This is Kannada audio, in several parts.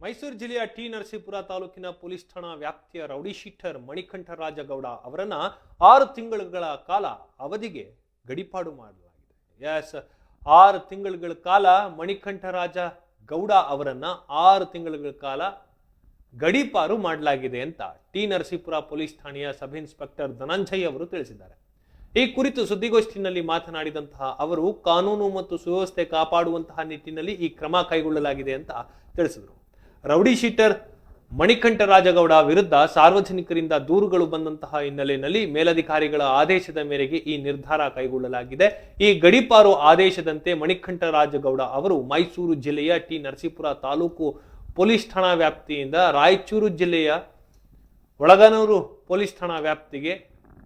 ಮೈಸೂರು ಜಿಲ್ಲೆಯ ಟಿ ನರಸೀಪುರ ತಾಲೂಕಿನ ಪೊಲೀಸ್ ಠಾಣಾ ವ್ಯಾಪ್ತಿಯ ರೌಡಿ ಶೀಟರ್ ಮಣಿಕಂಠರಾಜಗೌಡ ಅವರನ್ನ 6 ತಿಂಗಳ ಕಾಲ ಅವಧಿಗೆ ಗಡಿಪಾಡು ಮಾಡಲಾಗಿದೆ. ಎಸ್, 6 ತಿಂಗಳ ಕಾಲ ಮಣಿಕಂಠರಾಜ ಗೌಡ ಅವರನ್ನ 6 ತಿಂಗಳ ಕಾಲ ಗಡಿಪಾರು ಮಾಡಲಾಗಿದೆ ಅಂತ ಟಿ ನರಸೀಪುರ ಪೊಲೀಸ್ ಠಾಣೆಯ ಸಬ್ ಇನ್ಸ್ಪೆಕ್ಟರ್ ಧನಂಜಯ್ ಅವರು ತಿಳಿಸಿದ್ದಾರೆ. ಈ ಕುರಿತು ಸುದ್ದಿಗೋಷ್ಠಿಯಲ್ಲಿ ಮಾತನಾಡಿದಂತಹ ಅವರು ಕಾನೂನು ಮತ್ತು ಸುವ್ಯವಸ್ಥೆ ಕಾಪಾಡುವಂತಹ ನಿಟ್ಟಿನಲ್ಲಿ ಈ ಕ್ರಮ ಕೈಗೊಳ್ಳಲಾಗಿದೆ ಅಂತ ತಿಳಿಸಿದರು. ರೌಡಿ ಶೀಟರ್ ಮಣಿಕಂಠರಾಜಗೌಡ ವಿರುದ್ಧ ಸಾರ್ವಜನಿಕರಿಂದ ದೂರುಗಳು ಬಂದಂತಹ ಹಿನ್ನೆಲೆಯಲ್ಲಿ ಮೇಲಧಿಕಾರಿಗಳ ಆದೇಶದ ಮೇರೆಗೆ ಈ ನಿರ್ಧಾರ ಕೈಗೊಳ್ಳಲಾಗಿದೆ. ಈ ಗಡಿಪಾರು ಆದೇಶದಂತೆ ಮಣಿಕಂಠರಾಜಗೌಡ ಅವರು ಮೈಸೂರು ಜಿಲ್ಲೆಯ ಟಿ ನರಸೀಪುರ ತಾಲೂಕು ಪೊಲೀಸ್ ಠಾಣಾ ವ್ಯಾಪ್ತಿಯಿಂದ ರಾಯಚೂರು ಜಿಲ್ಲೆಯ ಒಳಗನೂರು ಪೊಲೀಸ್ ಠಾಣಾ ವ್ಯಾಪ್ತಿಗೆ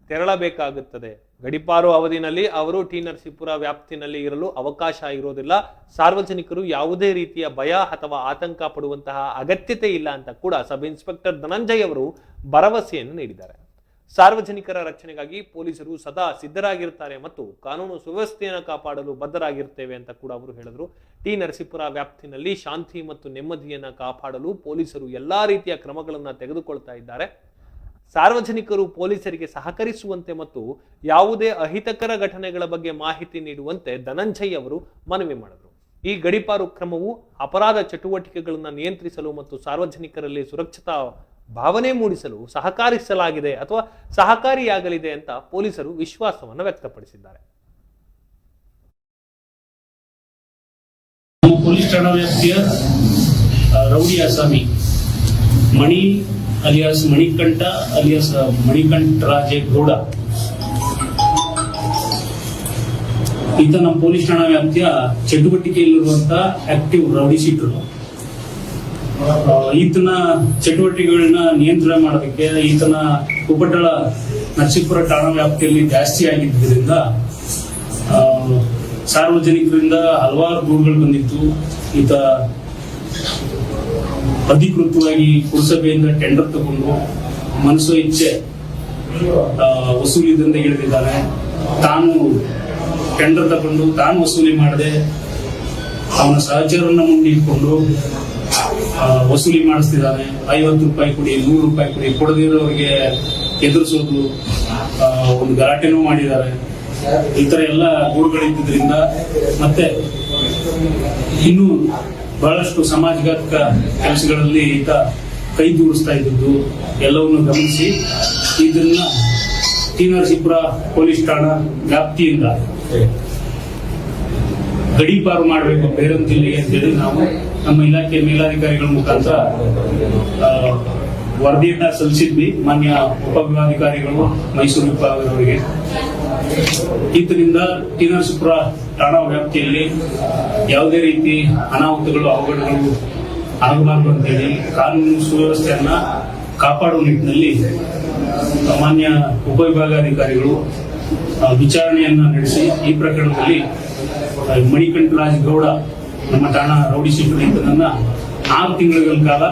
ತೆರಳಬೇಕಾಗುತ್ತದೆ. ಗಡಿಪಾರು ಅವಧಿನಲ್ಲಿ ಅವರು ಟಿ ನರಸೀಪುರ ವ್ಯಾಪ್ತಿನಲ್ಲಿ ಇರಲು ಅವಕಾಶ ಇರೋದಿಲ್ಲ. ಸಾರ್ವಜನಿಕರು ಯಾವುದೇ ರೀತಿಯ ಭಯ ಅಥವಾ ಆತಂಕ ಪಡುವಂತಹ ಅಗತ್ಯತೆ ಇಲ್ಲ ಅಂತ ಕೂಡ ಸಬ್ ಇನ್ಸ್ಪೆಕ್ಟರ್ ಧನಂಜಯ್ ಅವರು ಭರವಸೆಯನ್ನು ನೀಡಿದ್ದಾರೆ. ಸಾರ್ವಜನಿಕರ ರಕ್ಷಣೆಗಾಗಿ ಪೊಲೀಸರು ಸದಾ ಸಿದ್ಧರಾಗಿರುತ್ತಾರೆ ಮತ್ತು ಕಾನೂನು ಸುವ್ಯವಸ್ಥೆಯನ್ನು ಕಾಪಾಡಲು ಬದ್ಧರಾಗಿರುತ್ತೇವೆ ಅಂತ ಕೂಡ ಅವರು ಹೇಳಿದರು. ಟಿ ನರಸೀಪುರ ವ್ಯಾಪ್ತಿನಲ್ಲಿ ಶಾಂತಿ ಮತ್ತು ನೆಮ್ಮದಿಯನ್ನು ಕಾಪಾಡಲು ಪೊಲೀಸರು ಎಲ್ಲಾ ರೀತಿಯ ಕ್ರಮಗಳನ್ನು ತೆಗೆದುಕೊಳ್ತಾ ಇದ್ದಾರೆ. ಸಾರ್ವಜನಿಕರು ಪೊಲೀಸರಿಗೆ ಸಹಕರಿಸುವಂತೆ ಮತ್ತು ಯಾವುದೇ ಅಹಿತಕರ ಘಟನೆಗಳ ಬಗ್ಗೆ ಮಾಹಿತಿ ನೀಡುವಂತೆ ಧನಂಜಯ್ ಅವರು ಮನವಿ ಮಾಡಿದರು. ಈ ಗಡಿಪಾರು ಕ್ರಮವು ಅಪರಾಧ ಚಟುವಟಿಕೆಗಳನ್ನು ನಿಯಂತ್ರಿಸಲು ಮತ್ತು ಸಾರ್ವಜನಿಕರಲ್ಲಿ ಸುರಕ್ಷತಾ ಭಾವನೆ ಮೂಡಿಸಲು ಸಹಕರಿಸಲಾಗಿದೆ ಅಥವಾ ಸಹಕಾರಿಯಾಗಲಿದೆ ಅಂತ ಪೊಲೀಸರು ವಿಶ್ವಾಸವನ್ನು ವ್ಯಕ್ತಪಡಿಸಿದ್ದಾರೆ. ಪೊಲೀಸ್ ಠಾಣಾ ವ್ಯಾಪ್ತಿಯ ರೌಡಿ ಆಸಾಮಿ ಮಣಿ ಅಲಿಯಾಸ್ ಮಣಿಕಂಠ ಅಲಿಯಾಸ್ ಮಣಿಕಂಠರಾಜೇಗೌಡ ಈತ ನಮ್ಮ ಪೊಲೀಸ್ ಠಾಣಾ ವ್ಯಾಪ್ತಿಯ ಚಟುವಟಿಕೆಯಲ್ಲಿರುವಂತಹ ಆಕ್ಟಿವ್ ರೌಡಿ ಶೀಟರ್. ಈತನ ಚಟುವಟಿಕೆಗಳನ್ನ ನಿಯಂತ್ರಣ ಮಾಡೋದಕ್ಕೆ ಈತನ ಉಪಟಳ ನರಸೀಪುರ ಠಾಣಾ ವ್ಯಾಪ್ತಿಯಲ್ಲಿ ಜಾಸ್ತಿ ಆಗಿದ್ದರಿಂದ ಸಾರ್ವಜನಿಕರಿಂದ ಹಲವಾರು ದೂರುಗಳು ಬಂದಿತ್ತು. ಈತ ಅಧಿಕೃತವಾಗಿ ಪುರಸಭೆಯಿಂದ ಟೆಂಡರ್ ತಗೊಂಡು ಮನಸ್ಸು ಇಚ್ಛೆ ವಸೂಲಿದಿಂದ ಇಳಿದಿದ್ದಾನೆ. ತಾನು ಟೆಂಡರ್ ತಗೊಂಡು ತಾನು ವಸೂಲಿ ಮಾಡದೆ ಅವನ ಸಹಚರನ್ನ ಮುಂದಿಟ್ಕೊಂಡು ವಸೂಲಿ ಮಾಡಿಸ್ತಿದ್ದಾನೆ. 50 ರೂಪಾಯಿ ಕೊಡಿ, 100 ರೂಪಾಯಿ ಕೊಡಿ, ಕೊಡದಿರೋರಿಗೆ ಎದುರಿಸೋದು, ಒಂದು ಗಲಾಟೆನೂ ಮಾಡಿದ್ದಾರೆ. ಈ ತರ ಎಲ್ಲ ದೂರುಗಳಿದ್ದರಿಂದ ಮತ್ತೆ ಇನ್ನು ಬಹಳಷ್ಟು ಸಮಾಜಘಾತಕ ಕೆಲಸಗಳಲ್ಲಿ ಈತ ಕೈ ದೂರಿಸ್ತಾ ಇದ್ದದ್ದು ಎಲ್ಲವನ್ನು ಗಮನಿಸಿ ಇದನ್ನ ಟಿ ನರಸೀಪುರ ಪೊಲೀಸ್ ಠಾಣಾ ವ್ಯಾಪ್ತಿಯಿಂದ ಗಡೀಪಾರು ಮಾಡಬೇಕು ಬೇರೊಂದು ಜಿಲ್ಲೆಗೆ ಅಂತೇಳಿ ನಾವು ನಮ್ಮ ಇಲಾಖೆ ಮೇಲಾಧಿಕಾರಿಗಳ ಮುಖಾಂತರ ವರದಿಯನ್ನ ಸಲ್ಲಿಸಿದ್ವಿ ಮಾನ್ಯ ಉಪವಿಭಾಗಾಧಿಕಾರಿಗಳು ಮೈಸೂರು ವಿಭಾಗದವರಿಗೆ. ಇದರಿಂದ ಟಿ ನರಸೀಪುರ ಠಾಣಾ ವ್ಯಾಪ್ತಿಯಲ್ಲಿ ಯಾವುದೇ ರೀತಿ ಅನಾಹುತಗಳು ಅವಘಡಗಳು ಆಗಬಾರದು ಅಂತೇಳಿ ಕಾನೂನು ಸುವ್ಯವಸ್ಥೆಯನ್ನ ಕಾಪಾಡುವ ನಿಟ್ಟಿನಲ್ಲಿ ಮಾನ್ಯ ಉಪವಿಭಾಗಾಧಿಕಾರಿಗಳು ವಿಚಾರಣೆಯನ್ನ ನಡೆಸಿ ಈ ಪ್ರಕರಣದಲ್ಲಿ ಮಣಿಕಂಠರಾಜಗೌಡ ನಮ್ಮ ಠಾಣಾ ರೌಡಿ ಶೀಟರ್ ಈತನನ್ನ 6 ತಿಂಗಳ ಕಾಲ